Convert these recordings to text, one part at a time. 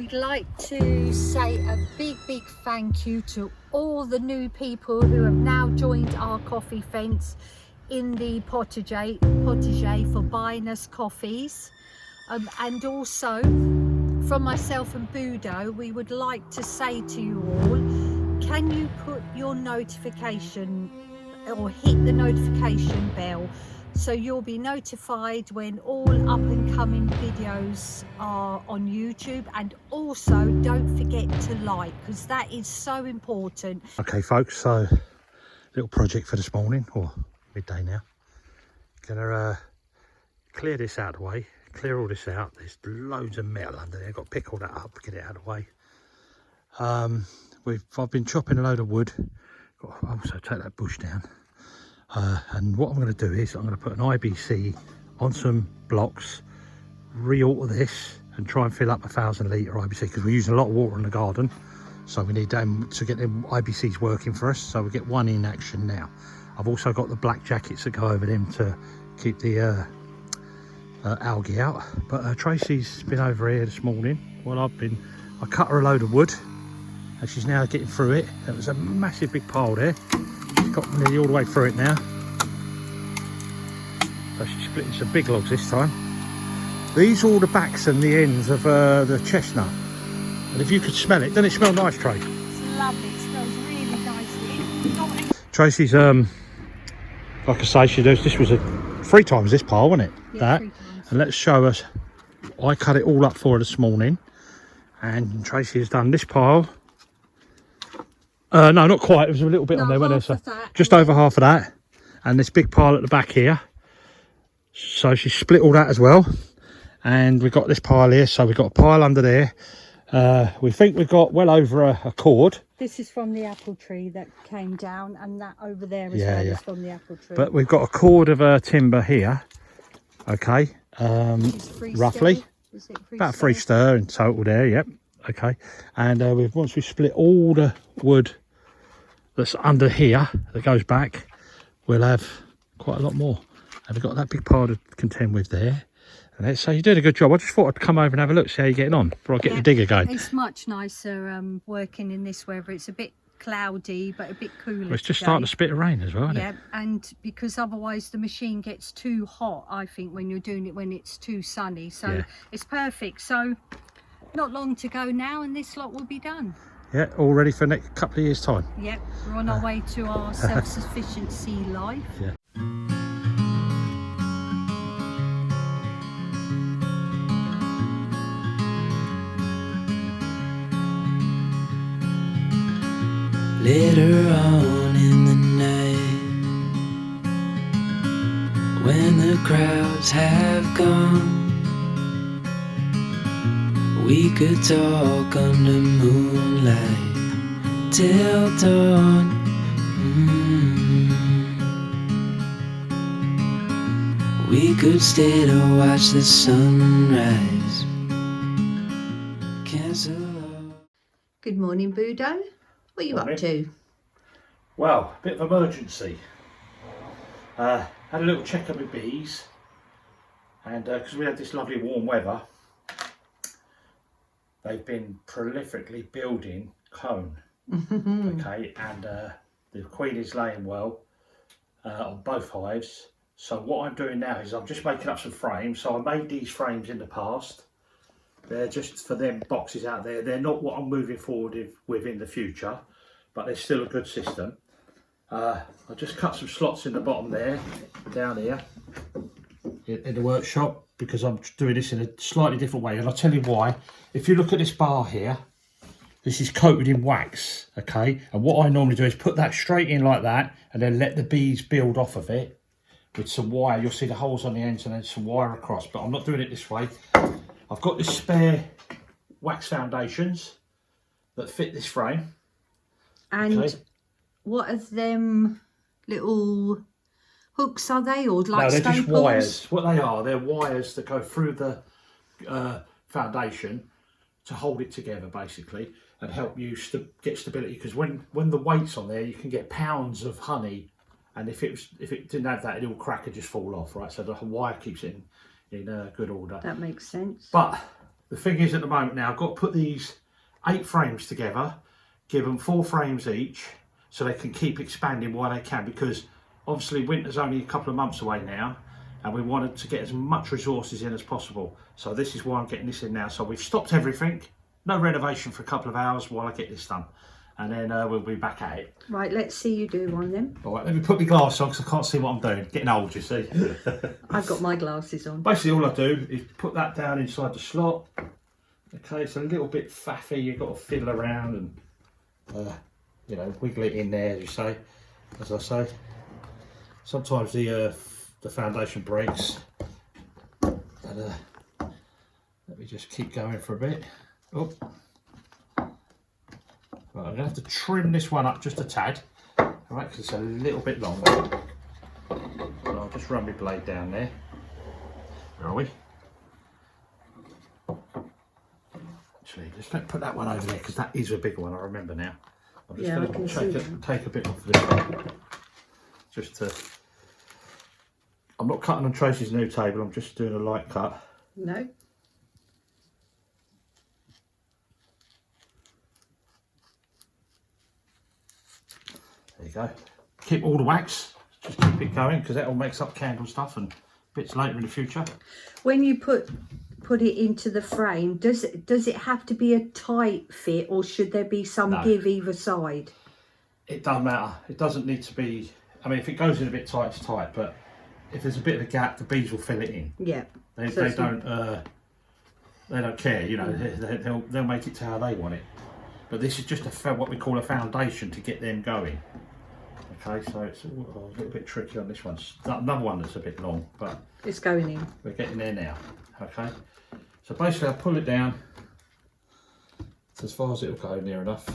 We'd like to say a big thank you to all the new people who have now joined our coffee fence in the potager for buying us coffees. And also from myself and Budo, we would like to say to you all, can you put your notification or hit the notification bell so you'll be notified when all up and coming videos are on YouTube, and also don't forget to like, because that is so important. Okay folks, so little project for this morning, or midday now. Gonna clear this out of the way, clear all this out. There's loads of metal under there, got to pick all that up, get it out of the way. I've been chopping a load of wood, got to also take that bush down. And what I'm going to do is I'm going to put an IBC on some blocks, re-alter this and try and fill up 1,000 litre IBC, because we're using a lot of water in the garden, so we need them to get them IBCs working for us, so we get one in action now. I've also got the black jackets that go over them to keep the algae out. But Tracy's been over here this morning while I cut her a load of wood and she's now getting through it. There was a massive big pile there. Got nearly all the way through it now, so she's splitting some big logs this time. These are all the backs and the ends of the chestnut, and if you could smell it, doesn't it smell nice, Trey? It's lovely, it smells really nicely. Tracy's like I say, she does, this was 3 times this pile, wasn't it? Yeah, that 3 times. And let's show us, I cut it all up for her this morning, and Tracy has done this pile. No, not quite. There was a little bit on there, wasn't there? So just over half of that, and this big pile at the back here. So she split all that as well, and we've got this pile here. So we've got a pile under there. We think we've got well over a cord. This is from the apple tree that came down, and that over there as well is from the apple tree. But we've got a cord of timber here. Okay, roughly about 3 stir in total there. Yep. Okay, and once we split all the wood that's under here that goes back, we'll have quite a lot more. And we've got that big pile to contend with there. And so you're doing a good job. I just thought I'd come over and have a look, see how you're getting on before I get the digger going. It's much nicer working in this weather. It's a bit cloudy but a bit cooler. Well, it's just starting to spit of rain as well, isn't it? And because otherwise the machine gets too hot, I think, when you're doing it when it's too sunny. So it's perfect. So not long to go now and this lot will be done. Yeah, all ready for the next couple of years' time. Yep, we're on our way to our self-sufficiency life. Yeah. Later on in the night, when the crowds have gone, we could talk under moonlight till dawn. We could stay to watch the sunrise. Good morning, Budo. What are you up to? Well, a bit of emergency. Had a little check of my bees, and because we had this lovely warm weather, they've been prolifically building comb. Okay, and the queen is laying well on both hives. So what I'm doing now is I'm just making up some frames. So I made these frames in the past. They're just for them boxes out there. They're not what I'm moving forward with in the future, but they're still a good system. I just cut some slots in the bottom there, down here, in the workshop, because I'm doing this in a slightly different way. And I'll tell you why. If you look at this bar here, this is coated in wax, okay? And what I normally do is put that straight in like that, and then let the bees build off of it with some wire. You'll see the holes on the ends and then some wire across, but I'm not doing it this way. I've got this spare wax foundations that fit this frame. And what are them little hooks, are they, or like no, they're staples? just wires. What they are, they're wires that go through the foundation to hold it together, basically, and help you get stability. Because when the weight's on there, you can get pounds of honey, and if it didn't have that, it will crack and just fall off, right? So the wire keeps it in good order. That makes sense. But The thing is, at the moment now, I've got to put these 8 frames together, give them 4 frames each, so they can keep expanding while they can, because obviously winter's only a couple of months away now, and we wanted to get as much resources in as possible. So this is why I'm getting this in now. So we've stopped everything, no renovation for a couple of hours while I get this done, and then we'll be back at it. Right, let's see you do one then. All right, let me put my glass on because I can't see what I'm doing. Getting old, you see. I've got my glasses on. Basically all I do is put that down inside the slot. Okay, it's a little bit faffy, you've got to fiddle around and you know, wiggle it in there, as I say. Sometimes the foundation breaks, and let me just keep going for a bit. Oh, right, I'm going to have to trim this one up just a tad, all right, because it's a little bit longer. So I'll just run my blade down there. Where are we? Actually, just don't put that one over there because that is a big one. I remember now. I'm just going to take a bit off this one. Just to. I'm not cutting on Tracy's new table. I'm just doing a light cut. No. There you go. Keep all the wax. Just keep it going because that all makes up candle stuff and bits later in the future. When you put it into the frame, does it have to be a tight fit, or should there be some give either side? It doesn't matter. It doesn't need to be. I mean, if it goes in a bit tight, it's tight. But if there's a bit of a gap, the bees will fill it in. Yeah. They don't care. You know, they'll make it to how they want it. But this is just what we call a foundation to get them going. Okay, so it's a little bit tricky on this one. Another one that's a bit long, but it's going in. We're getting there now. Okay, so basically I pull it down as far as it'll go, near enough.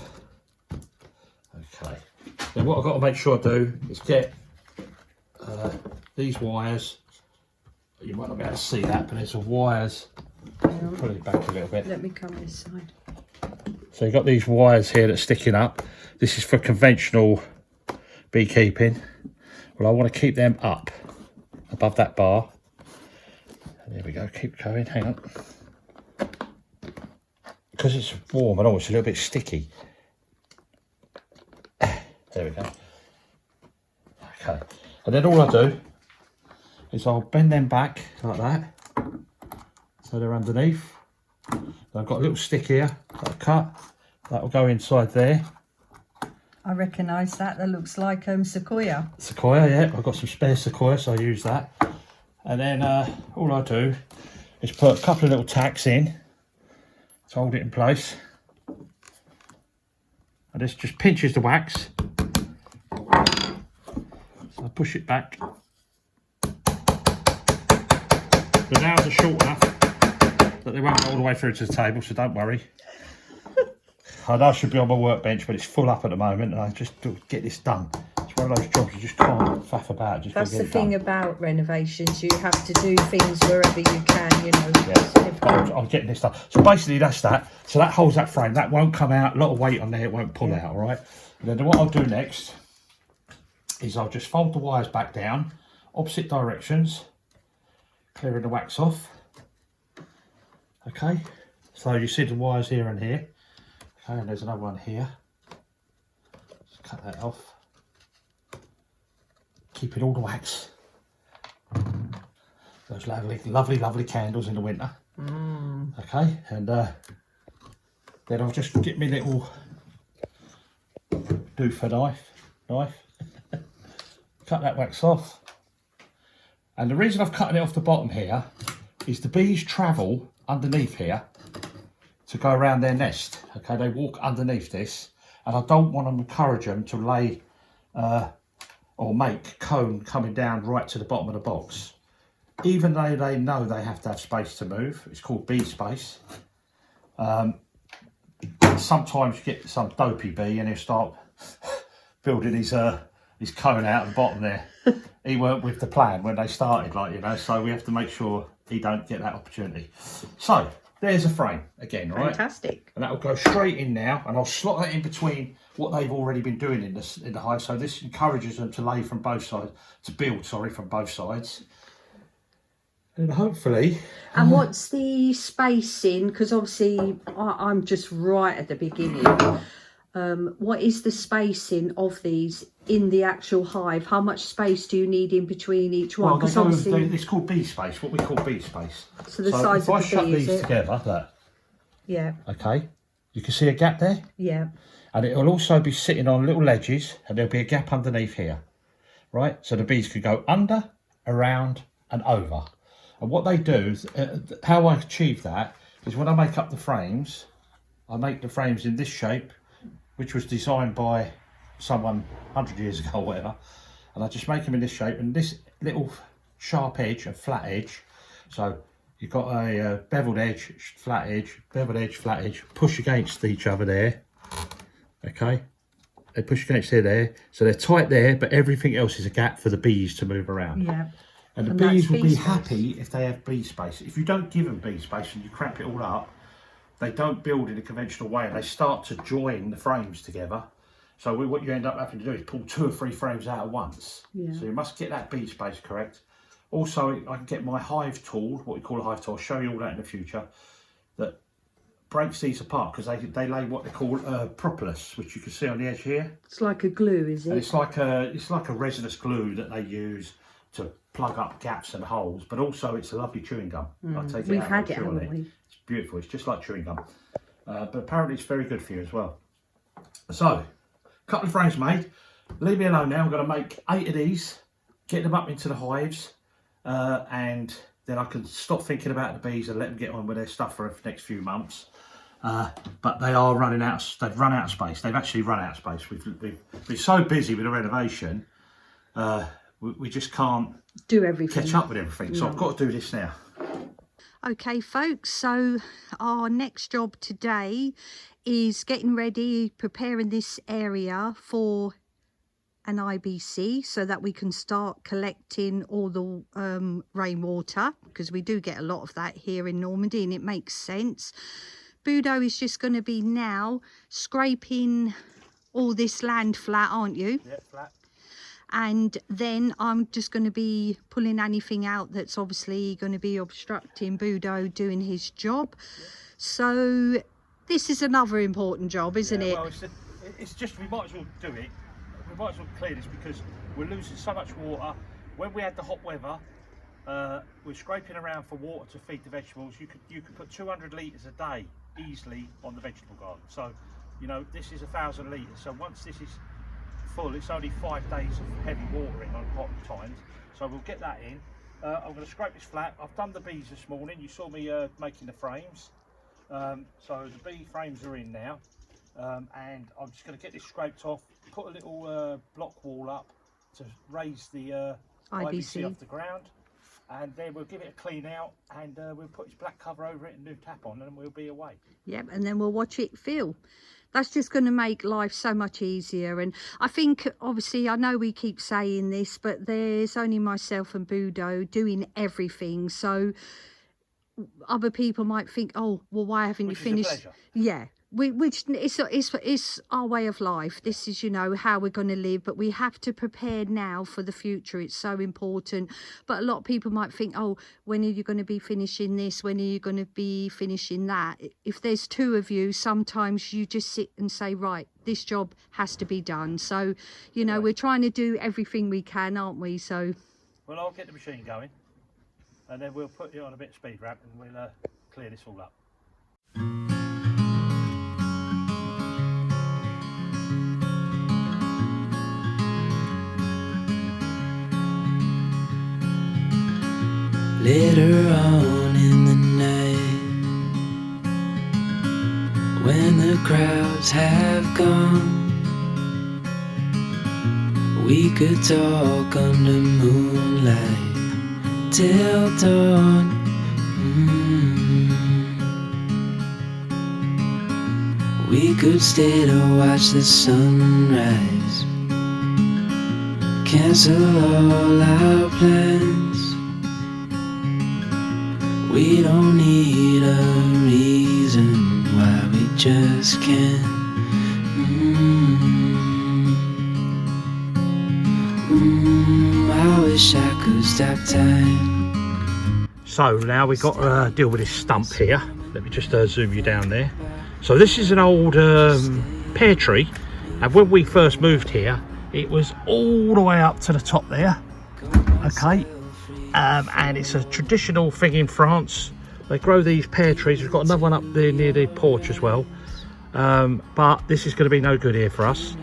Okay, then what I've got to make sure I do is get these wires. You might not be able to see that, but there's some wires. Pull it back a little bit. Let me come this side. So you've got these wires here that's sticking up. This is for conventional beekeeping. Well, I want to keep them up above that bar. There we go, keep going, hang on. Because it's warm and all, it's a little bit sticky. There we go. Okay, and then all I do is I'll bend them back like that, so they're underneath. I've got a little stick here that I cut, that will go inside there. I recognise that. That looks like sequoia. Sequoia, yeah. I've got some spare sequoia, so I use that. And then all I do is put a couple of little tacks in to hold it in place. And this just pinches the wax. So I push it back. The nails are short enough that they won't go all the way through to the table, so don't worry. I know I should be on my workbench, but it's full up at the moment, and I just do get this done. It's one of those jobs you just can't faff about. Just that's the thing done. about renovations. You have to do things wherever you can, you know. Yeah, I'm getting this done. So basically, that's that. So that holds that frame. That won't come out. A lot of weight on there. It won't pull out. All right. And then what I'll do next is I'll just fold the wires back down, opposite directions, clearing the wax off. Okay. So you see the wires here and here. Okay, and there's another one here. Just cut that off. Keeping all the wax. Those lovely candles in the winter. Okay, and then I'll just get me little doofer knife. Cut that wax off. And the reason I've cut it off the bottom here is the bees travel underneath here to go around their nest. Okay, they walk underneath this, and I don't want to encourage them to lay or make cone coming down right to the bottom of the box. Even though they know they have to have space to move, it's called bee space. Sometimes you get some dopey bee and he'll start building his cone out at the bottom there. He weren't with the plan when they started, like, you know, so we have to make sure he don't get that opportunity. So there's a frame again, right? Fantastic. And that will go straight in now, and I'll slot that in between what they've already been doing in the hive. So this encourages them to lay from both sides, to build, sorry, from both sides. And hopefully... And what's the spacing? Because obviously I'm just right at the beginning. What is the spacing of these in the actual hive? How much space do you need in between each one? Well, it's called bee space, what we call bee space. So the size if I of the shut bee, these is it? together, look. Yeah. Okay. You can see a gap there? Yeah. And it will also be sitting on little ledges, and there'll be a gap underneath here. Right? So the bees could go under, around, and over. And what they do is, how I achieve that is when I make up the frames, I make the frames in this shape, which was designed by someone 100 years ago or whatever, and I just make them in this shape, and this little sharp edge, a flat edge, so you've got a beveled edge, flat edge, beveled edge, flat edge, push against each other there, okay? They push against there, so they're tight there, but everything else is a gap for the bees to move around. Yeah. And the bees will be happy if they have bee space. If you don't give them bee space and you cramp it all up, they don't build in a conventional way, and they start to join the frames together. So what you end up having to do is pull 2 or 3 frames out at once. Yeah. So you must get that bee space correct. Also, I can get my hive tool, what we call a hive tool, I'll show you all that in the future, that breaks these apart, because they lay what they call propolis, which you can see on the edge here. It's like a glue, is it? And it's like a resinous glue that they use to plug up gaps and holes, but also it's a lovely chewing gum. We've had it, haven't we? It's beautiful. It's just like chewing gum, but apparently it's very good for you as well. So, a couple of frames made. Leave me alone now. I'm going to make 8 of these, get them up into the hives, and then I can stop thinking about the bees and let them get on with their stuff for the next few months. But they are running out. They've run out of space. They've actually run out of space. We've been so busy with the renovation. We just can't do everything, catch up with everything. So I've got to do this now. Okay, folks, so our next job today is getting ready, preparing this area for an IBC so that we can start collecting all the rainwater, because we do get a lot of that here in Normandy, and it makes sense. Budo is just going to be now scraping all this land flat, aren't you? Yeah, flat. And then I'm just going to be pulling anything out that's obviously going to be obstructing Budo doing his job. Yeah. So this is another important job, isn't it? Well, it's just, we might as well do it. We might as well clear this because we're losing so much water. When we had the hot weather, we're scraping around for water to feed the vegetables. You could put 200 litres a day easily on the vegetable garden. So, you know, this is 1,000 litres. So once this is full, it's only 5 days of heavy watering on hot times, so we'll get that in. I'm going to scrape this flat. I've done the bees this morning. You saw me making the frames, so the bee frames are in now, and I'm just going to get this scraped off, put a little block wall up to raise the IBC off the ground, and then we'll give it a clean out, and we'll put this black cover over it and new tap on, and we'll be away. Yep, and then we'll watch it fill. That's just going to make life so much easier. And I think, obviously, I know we keep saying this, but there's only myself and Budo doing everything. So other people might think, oh, well, why haven't you finished? Yeah. Which it's our way of life. This is, you know, how we're going to live, but we have to prepare now for the future. It's so important. But a lot of people might think, oh, when are you going to be finishing this? When are you going to be finishing that? If there's 2 of you, sometimes you just sit and say, right, this job has to be done. So, you know, we're trying to do everything we can, aren't we? So, well, I'll get the machine going, and then we'll put it on a bit of speed wrap, and we'll clear this all up. Later on in the night, when the crowds have gone, we could talk under moonlight till dawn. We could stay to watch the sunrise, cancel all our plans. We don't need a reason why we just can't. I wish I could stop time. So now we've got to deal with this stump here. Let me just zoom you down there. So this is an old pear tree, and when we first moved here it was all the way up to the top there. Okay, and it's a traditional thing in France. They grow these pear trees. We've got another one up there near the porch as well, but this is going to be no good here for us.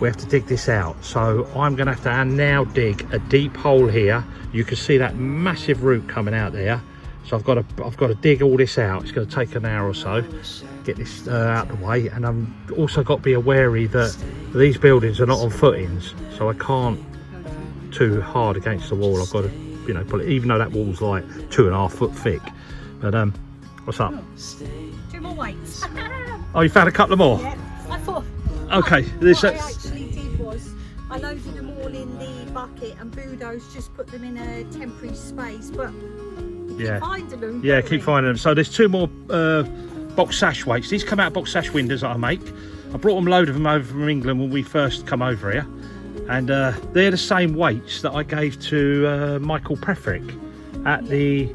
We have to dig this out, so I'm going to have to now dig a deep hole here. You can see that massive root coming out there, so I've got to dig all this out. It's going to take an hour or so, get this out of the way, and I'm also got to be wary that these buildings are not on footings, so I can't too hard against the wall. I've got to, you know, pull it, even though that wall's like 2.5 foot thick. But what's up? 2 more weights. Oh, you found a couple of more? Yeah, I thought. Okay, What I actually did was I loaded them all in the bucket, and Budo's just put them in a temporary space, but yeah, keep finding them. yeah, keep finding them. So there's 2 more box sash weights. These come out of box sash windows that I make. I brought them, load of them over from England when we first come over here, and they're the same weights that I gave to Michael Prefrick at the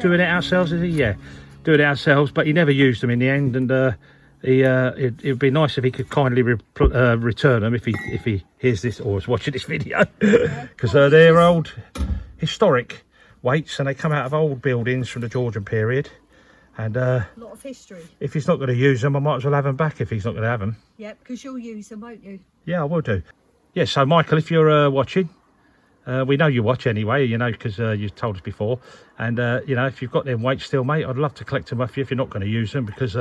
doing it ourselves. Is he? Yeah, doing it ourselves, but he never used them in the end, and it would be nice if he could kindly return them if he hears this or is watching this video, because they're old historic weights and they come out of old buildings from the Georgian period, and a lot of history. If he's not going to use them, I might as well have them back if he's not going to have them. Yeah, because you'll use them, won't you? Yeah, I will do. Yeah, so Michael, if you're watching, we know you watch anyway, you know, because you've told us before, and you know, if you've got them weights still, mate, I'd love to collect them off you if you're not going to use them, because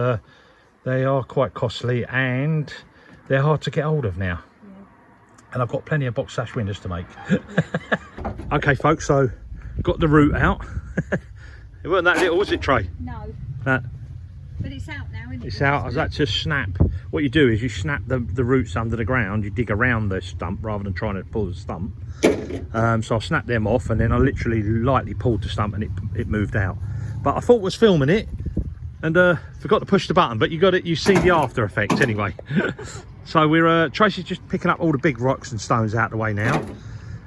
they are quite costly and they're hard to get hold of now. Yeah. And I've got plenty of box sash windows to make. Okay, folks, so got the root out. It wasn't that little, was it, Trey? No. But it's out now, isn't it? It's out. I was had to snap. What you do is you snap the roots under the ground. You dig around the stump rather than trying to pull the stump. So I snapped them off, and then I literally lightly pulled the stump and it moved out. But I thought I was filming it, and forgot to push the button, but you got it, you see the after effects anyway. So we're Tracy's just picking up all the big rocks and stones out the way now,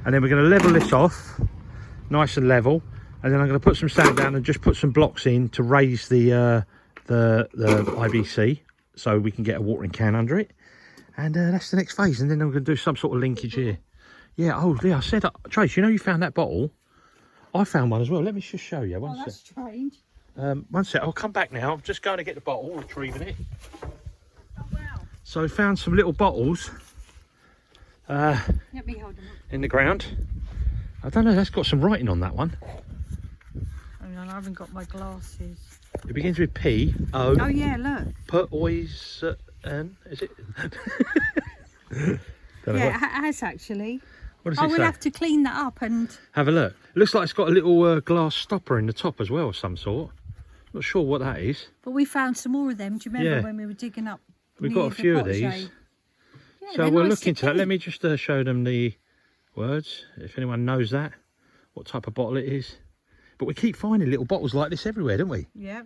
and then we're going to level this off nice and level, and then I'm going to put some sand down and just put some blocks in to raise the IBC so we can get a watering can under it, and that's the next phase. And then we're going to do some sort of linkage here. Yeah, oh yeah, I said, Trace, you know you found that bottle? I found one as well. Let me just show you. One sec. That's strange. One sec, I'll come back now. I'm just going to get the bottle, retrieving it. Oh, wow. So I found some little bottles Let me hold them up. In the ground. I don't know, that's got some writing on that one. Hang on, I haven't got my glasses. It begins with P, O. Oh yeah, look. Poison, is it? Yeah, it has actually. What does it say? We'll have to clean that up and... Have a look. It looks like it's got a little glass stopper in the top as well of some sort. Not sure what that is. But we found some more of them. Do you remember when we were digging up? We've got a few of these. Yeah, so we'll look into that. Let me just show them the words, if anyone knows that, what type of bottle it is. But we keep finding little bottles like this everywhere, don't we? Yeah.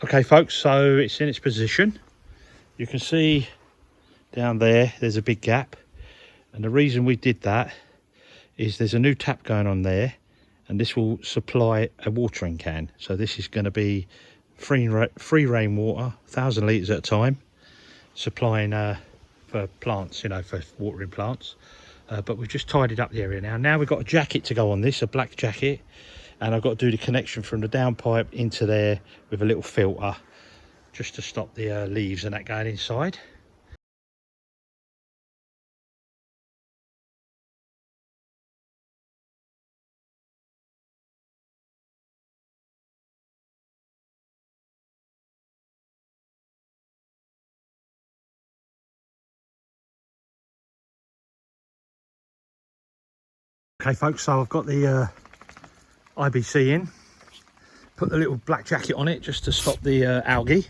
Okay, folks, so it's in its position. You can see down there, there's a big gap. And the reason we did that is there's a new tap going on there, and this will supply a watering can. So this is going to be free rainwater, 1,000 litres at a time, supplying for plants, you know, for watering plants. But we've just tidied up the area now. Now we've got a jacket to go on this, a black jacket. And I've got to do the connection from the downpipe into there with a little filter, just to stop the leaves and that going inside. Okay folks, so I've got the IBC in, put the little black jacket on it just to stop the algae,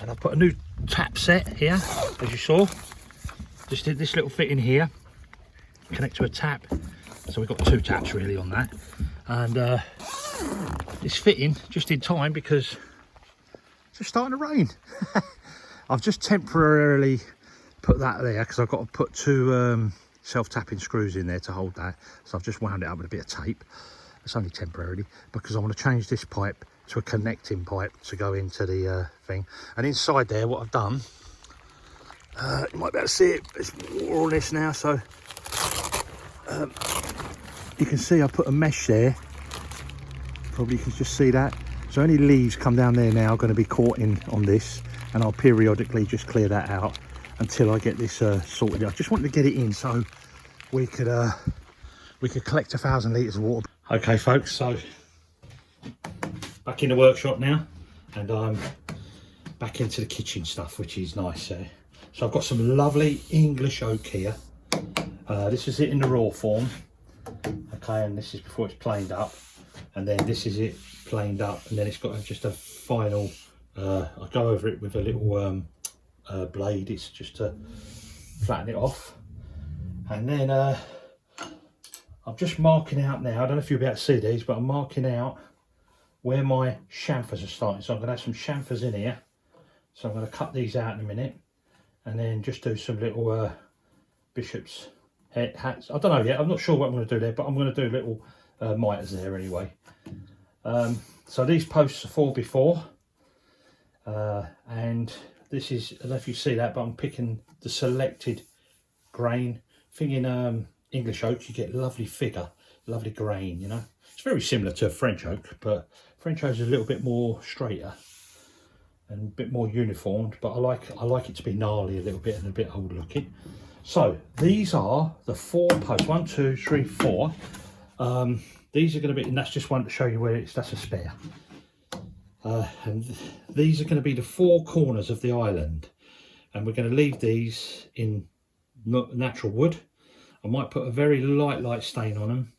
and I've put a new tap set here, as you saw. Just did this little fit in here, connect to a tap, so we've got 2 taps really on that, and it's fitting just in time because it's just starting to rain. I've just temporarily put that there because I've got to put 2 self-tapping screws in there to hold that. So I've just wound it up with a bit of tape. It's only temporarily because I want to change this pipe to a connecting pipe to go into the thing. And inside there, what I've done, you might be able to see it, there's water on this now, so you can see I put a mesh there. Probably you can just see that. So any leaves come down there now are going to be caught in on this, and I'll periodically just clear that out until I get this sorted. I just wanted to get it in so we could collect 1,000 litres of water. Okay folks, so back in the workshop now, and I'm back into the kitchen stuff, which is nice. So I've got some lovely English oak here. This is it in the raw form, okay, and this is before it's planed up, and then this is it planed up, and then it's got just a final, I go over it with a little blade, it's just to flatten it off. And then I'm just marking out now, I don't know if you'll be able to see these, but I'm marking out where my chamfers are starting. So I'm going to have some chamfers in here, so I'm going to cut these out in a minute, and then just do some little bishop's hats. I don't know yet, I'm not sure what I'm going to do there, but I'm going to do little mitres there anyway. So these posts are 4x4, and this is, I don't know if you see that, but I'm picking the selected grain. Thing in English oak, you get lovely figure, lovely grain, you know. It's very similar to French oak, but French oak is a little bit more straighter and a bit more uniformed, but I like it to be gnarly a little bit and a bit old looking. So these are the 4 posts, 1, 2, 3, 4. These are going to be, and that's just one to show you where it's, that's a spare. And these are going to be the 4 corners of the island, and we're going to leave these in natural wood. I might put a very light stain on them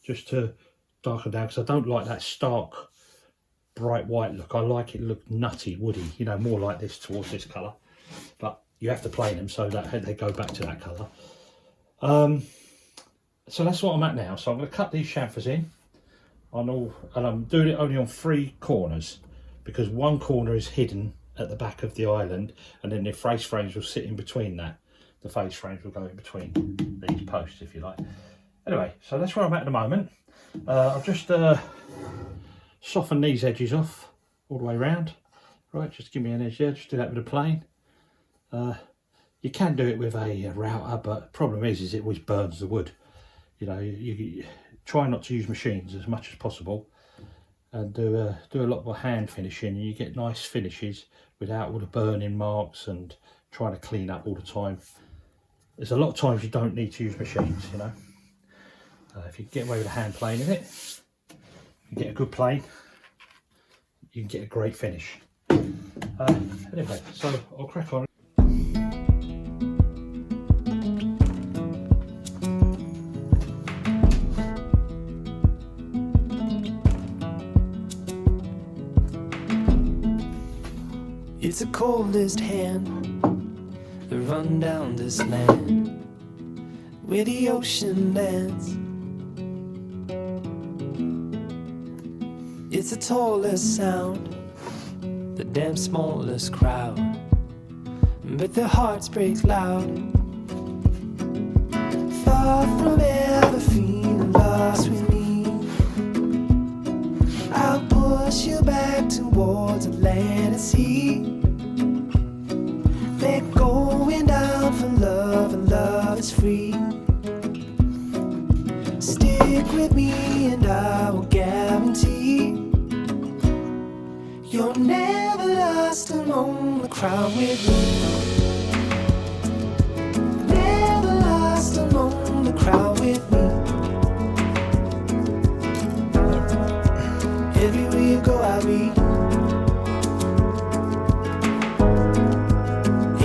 just to darken down, because I don't like that stark bright white look. I like it look nutty, woody, you know, more like this towards this colour, but you have to plane them so that they go back to that colour. So that's what I'm at now. So I'm going to cut these chamfers in on all, and I'm doing it only on 3 corners, because 1 corner is hidden at the back of the island, and then the face frames will sit in between that. The face frames will go in between these posts, if you like. Anyway, so that's where I'm at the moment. I'll just soften these edges off all the way around. Right, just give me an edge there, just do that with a plane. You can do it with a router, but the problem is it always burns the wood. You know, you try not to use machines as much as possible, and do a lot of hand finishing, and you get nice finishes without all the burning marks and trying to clean up all the time. There's a lot of times you don't need to use machines, you know. If you get away with a hand plane in it, you get a good plane, you can get a great finish. Anyway, so I'll crack on. It's the coldest hand that run down this land where the ocean lands. It's the tallest sound, the damn smallest crowd, but their hearts break loud. Far from ever feeling lost with me, I'll push you back towards the land and sea. They're going down for love, and love is free. Stick with me and I will guarantee you're never lost among the crowd with me. Never lost among the crowd with me. Everywhere you go I'll be.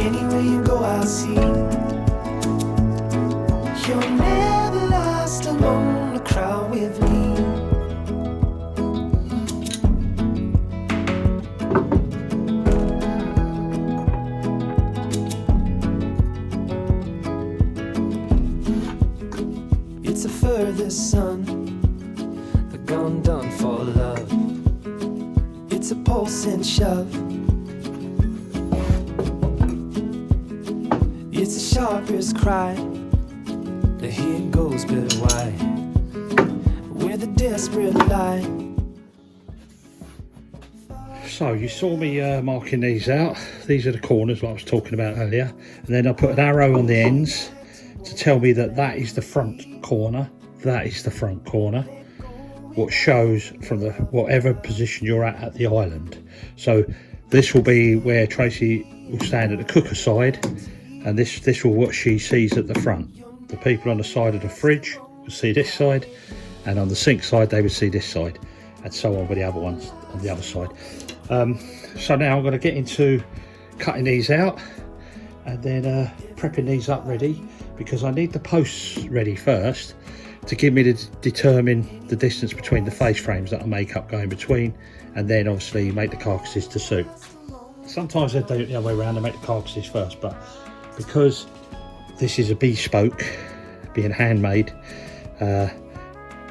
Anywhere you go I'll see. You're never lost among the crowd with me. It's the furthest sun, the gun done for love. It's a pulse and shove. It's the sharpest cry, Now here goes, but why? With a desperate lie. So you saw me marking these out. These are the corners like I was talking about earlier, and then I put an arrow on the ends to tell me that that is the front corner, that is the front corner, what shows from the whatever position you're at the island. So this will be where Tracy will stand at the cooker side, and this will what she sees at the front. The people on the side of the fridge will see this side, and on the sink side they would see this side, and so on with the other ones on the other side. So now I'm going to get into cutting these out and then prepping these up ready, because I need the posts ready first to give me to determine the distance between the face frames that I make up going between, and then obviously make the carcasses to suit. Sometimes they do it the other way around, they make the carcasses first, but because this is a bespoke, being handmade, I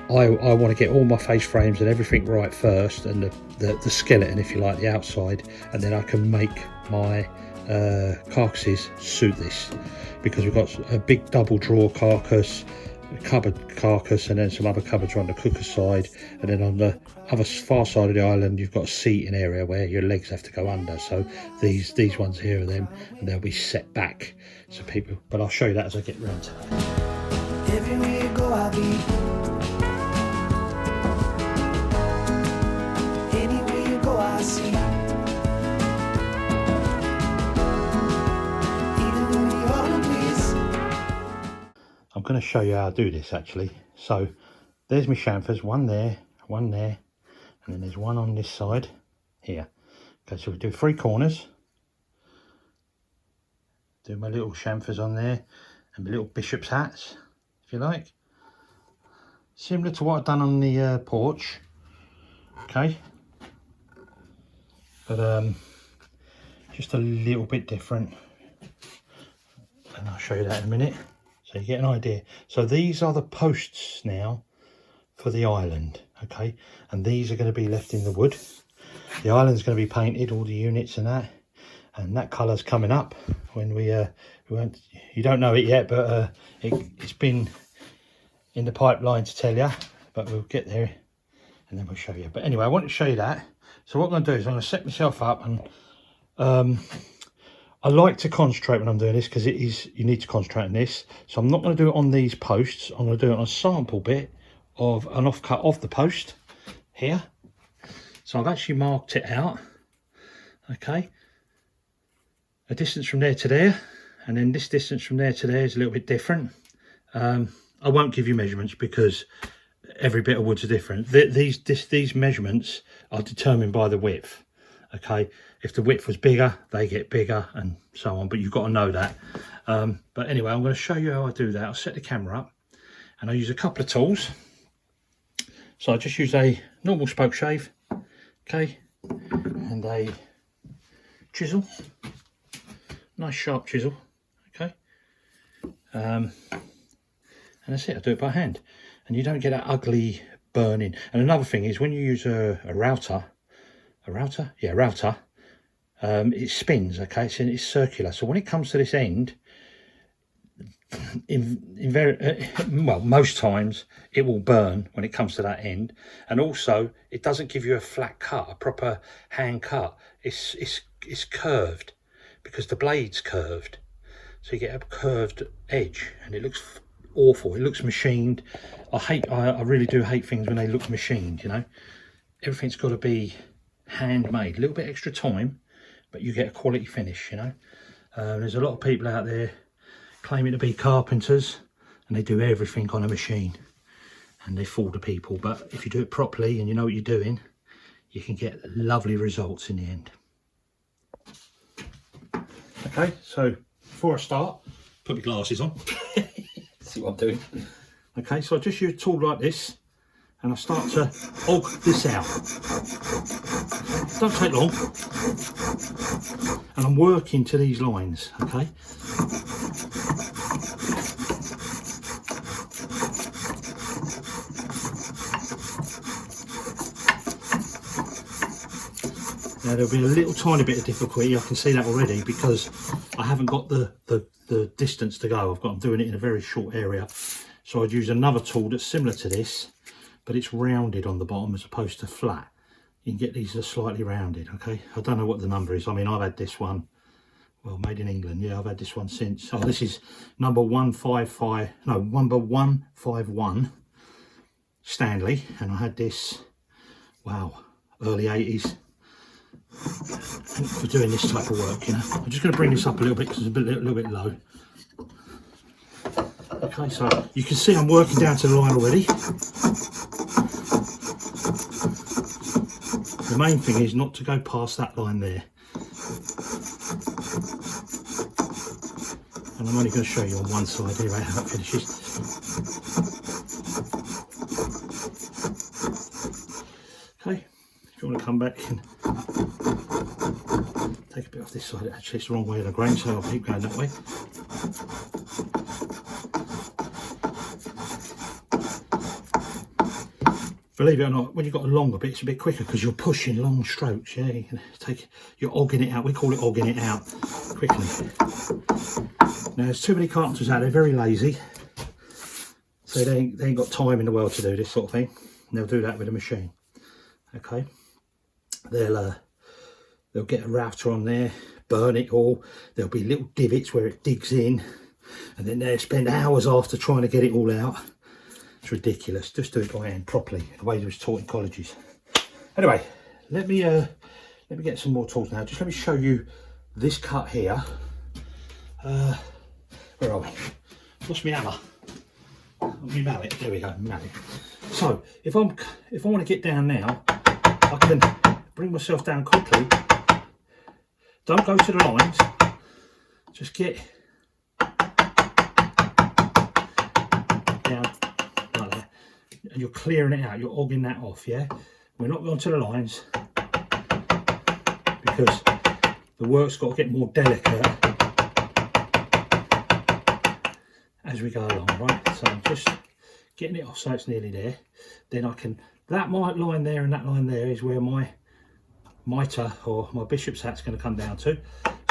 want to get all my face frames and everything right first, and the skeleton, if you like, the outside, and then I can make my carcasses suit this, because we've got a big double drawer carcass, a cupboard carcass, and then some other cupboards are on the cooker side, and then on the other far side of the island you've got a seating area where your legs have to go under. So these ones here are them, and they'll be set back so people, but I'll show you that as I get round to it. Everywhere you go, I'll be. Anywhere you go, I see. Even in the autumn breeze. I'm going to show you how I do this actually. So there's my chamfers, one there, and then there's one on this side here. Okay, so we do 3 corners. Do my little chamfers on there, and my little bishop's hats, if you like. Similar to what I've done on the porch. Okay. But just a little bit different. And I'll show you that in a minute, so you get an idea. So these are the posts now for the island, okay, and these are going to be left in the wood. The island's going to be painted, all the units and that colour's coming up when we won't, you don't know it yet, but it's been in the pipeline to tell you, but we'll get there and then we'll show you. But anyway, I want to show you that. So what I'm going to do is I'm going to set myself up, and I like to concentrate when I'm doing this, because you need to concentrate on this. So I'm not going to do it on these posts. I'm going to do it on a sample bit of an offcut of the post here. So I've actually marked it out. Okay, a distance from there to there, and then this distance from there to there is a little bit different. I won't give you measurements because every bit of wood's different. These measurements are determined by the width. Okay, if the width was bigger, they get bigger, and so on, but you've got to know that. But anyway, I'm going to show you how I do that. I'll set the camera up, and I use a couple of tools. So I just use a normal spoke shave, okay, and a chisel, nice sharp chisel, okay, and that's it. I do it by hand, and you don't get that ugly burning. And another thing is, when you use a router, it spins, okay, it's circular. So when it comes to this end, well, most times it will burn when it comes to that end, and also it doesn't give you a flat cut, a proper hand cut. It's curved because the blade's curved, so you get a curved edge, and it looks awful. It looks machined. I really do hate things when they look machined. You know, everything's got to be handmade. A little bit extra time, but you get a quality finish. You know, there's a lot of people out there claiming to be carpenters, and they do everything on a machine, and they fool the people. But if you do it properly and you know what you're doing, you can get lovely results in the end. Okay, so before I start, put my glasses on. See what I'm doing. Okay, so I just use a tool like this, and I start to aug this out. Don't take long, and I'm working to these lines. Okay. Now there'll be a little tiny bit of difficulty, I can see that already, because I haven't got the distance to go. I'm doing it in a very short area. So I'd use another tool that's similar to this, but it's rounded on the bottom as opposed to flat. You can get these that are slightly rounded, okay? I don't know what the number is. I mean, I've had this one, well, made in England. Yeah, I've had this one since. Oh, this is number 151 Stanley, and I had this, wow, early 80s for doing this type of work, you know. I'm just going to bring this up a little bit because it's a little bit low. Okay, so you can see I'm working down to the line already. The main thing is not to go past that line there. And I'm only going to show you on one side anyway how it finishes. Okay, if you want to come back and take a bit off this side, actually it's the wrong way of the grain, so I'll keep going that way. Believe it or not, when you've got a longer bit, it's a bit quicker because you're pushing long strokes. Yeah, you can you're ogging it out. We call it ogging it out quickly. Now, there's too many carpenters out there, very lazy, so they ain't got time in the world to do this sort of thing. And they'll do that with a machine. Okay, they'll get a router on there, burn it all. There'll be little divots where it digs in, and then they'll spend hours after trying to get it all out. It's ridiculous. Just do it by hand properly, the way it was taught in colleges. Anyway, let me get some more tools now. Just let me show you this cut here. Where are we? What's my hammer? My mallet. There we go, mallet. So if I want to get down now, I can bring myself down quickly. Don't go to the lines. Just get down. And you're clearing it out, you're ogging that off, yeah? We're not going to the lines because the work's got to get more delicate as we go along, right? So I'm just getting it off so it's nearly there. Then I can, that line there and that line there is where my mitre or my bishop's hat's going to come down to.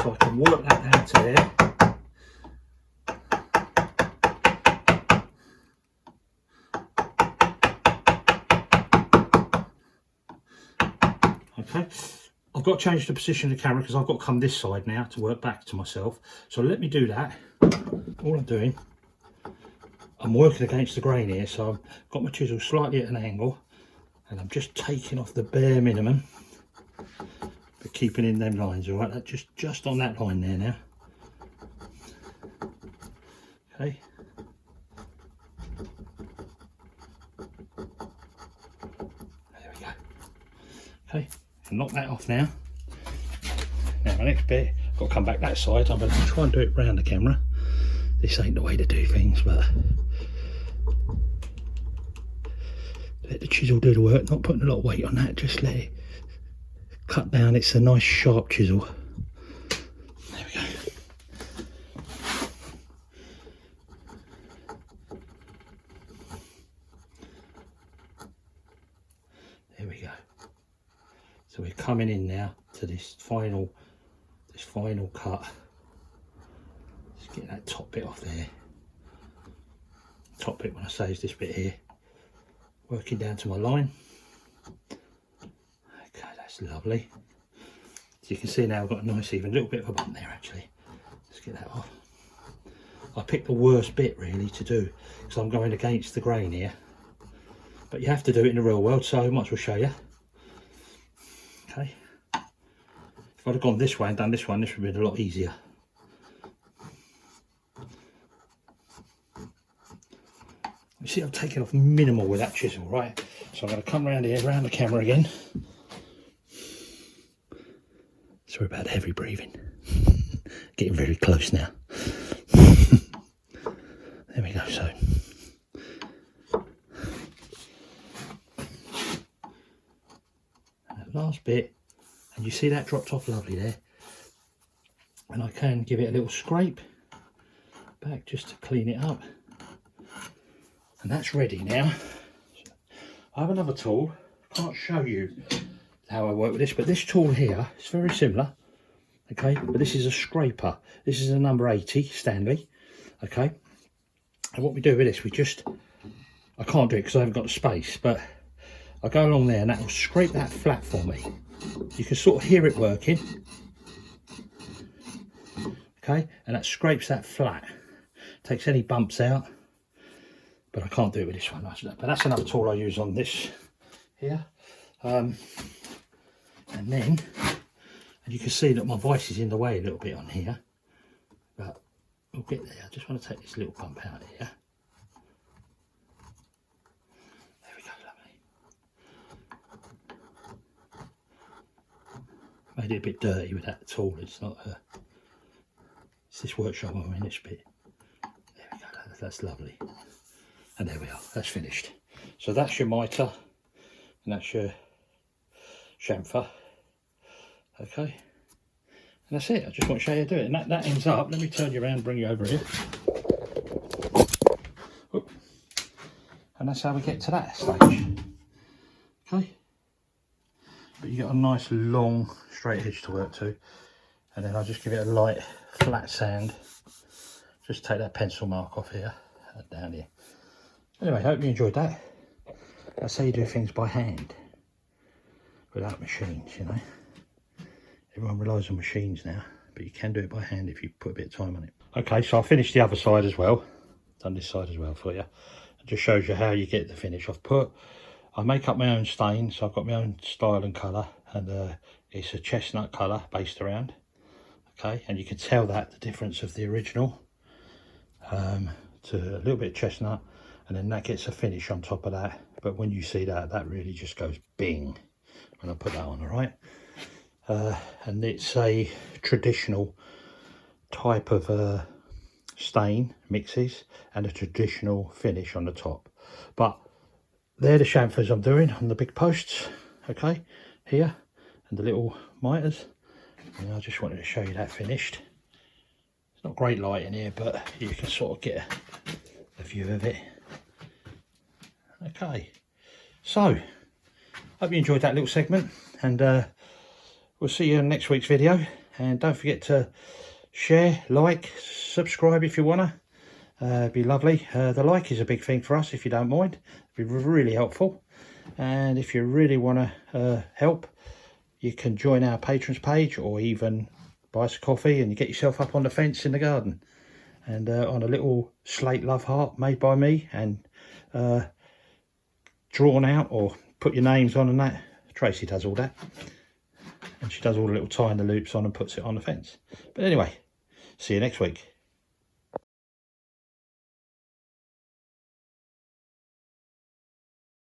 So I can work that down to there. Okay, I've got to change the position of the camera because I've got to come this side now to work back to myself. So let me do that. All I'm doing, I'm working against the grain here, so I've got my chisel slightly at an angle and I'm just taking off the bare minimum but keeping in them lines, all right? That just on that line there now. Okay. There we go. Okay. Knock that off now. Now my next bit, I've got to come back that side. I'm going to try and do it round the camera. This ain't the way to do things, but let the chisel do the work. Not putting a lot of weight on that, just let it cut down. It's a nice sharp chisel. There we go. There we go. So we're coming in now to this final cut. Just get that top bit off there. Top bit, when I say, is this bit here. Working down to my line. Okay, that's lovely. So you can see now I've got a nice even little bit of a bump there actually. Let's get that off. I picked the worst bit really to do because I'm going against the grain here. But you have to do it in the real world, so I might as well show you. Okay. If I'd have gone this way and done this one, this would have been a lot easier. You see, I'm taking off minimal with that chisel, right? So I'm going to come around here, around the camera again. Sorry about the heavy breathing. Getting very close now. There we go, so. And that last bit, and you see that dropped off lovely there. And I can give it a little scrape back just to clean it up. And that's ready now. I have another tool. I can't show you how I work with this, but this tool here is very similar. Okay, but this is a scraper. This is a number 80 Stanley. Okay, And what we do with this, I can't do it because I haven't got the space, but I go along there and that will scrape that flat for me. You can sort of hear it working. Okay, and that scrapes that flat, takes any bumps out, but I can't do it with this one. But that's another tool I use on this here. And then, and you can see that my vice is in the way a little bit on here, but we'll get there. I just want to take this little bump out here. There we go, lovely. Made it a bit dirty with that tool. It's not it's this workshop I'm in, this bit. There we go, that's lovely. And there we are, that's finished. So that's your mitre, and that's your chamfer. Okay, and that's it. I just want to show you how to do it. And that ends up, let me turn you around and bring you over here. Oop. And that's how we get to that stage. Okay, but you got a nice long straight edge to work to, and then I'll just give it a light flat sand. Just take that pencil mark off here and down here. Anyway, hope you enjoyed that. That's how you do things by hand without machines, you know. Everyone relies on machines now, but you can do it by hand if you put a bit of time on it. Okay, so I finished the other side as well. Done this side as well for you. It just shows you how you get the finish. I make up my own stain, so I've got my own style and colour, and it's a chestnut colour based around. Okay, and you can tell that the difference of the original to a little bit of chestnut, and then that gets a finish on top of that. But when you see that, that really just goes bing when I put that on. All right, and it's a traditional type of stain mixes and a traditional finish on the top. But they're the chamfers I'm doing on the big posts, okay, here, and the little mitres. And I just wanted to show you that finished. It's not great light in here, but you can sort of get a view of it. Okay, so hope you enjoyed that little segment, and we'll see you in next week's video. And don't forget to share, like, subscribe if you wanna. It'd be lovely. The like is a big thing for us, if you don't mind. It'd be really helpful. And if you really want to help, you can join our patrons page, or even buy us a coffee and you get yourself up on the fence in the garden, and on a little slate love heart made by me and drawn out, or put your names on and that. Tracy does all that, and she does all the little tying the loops on and puts it on the fence. But anyway, see you next week.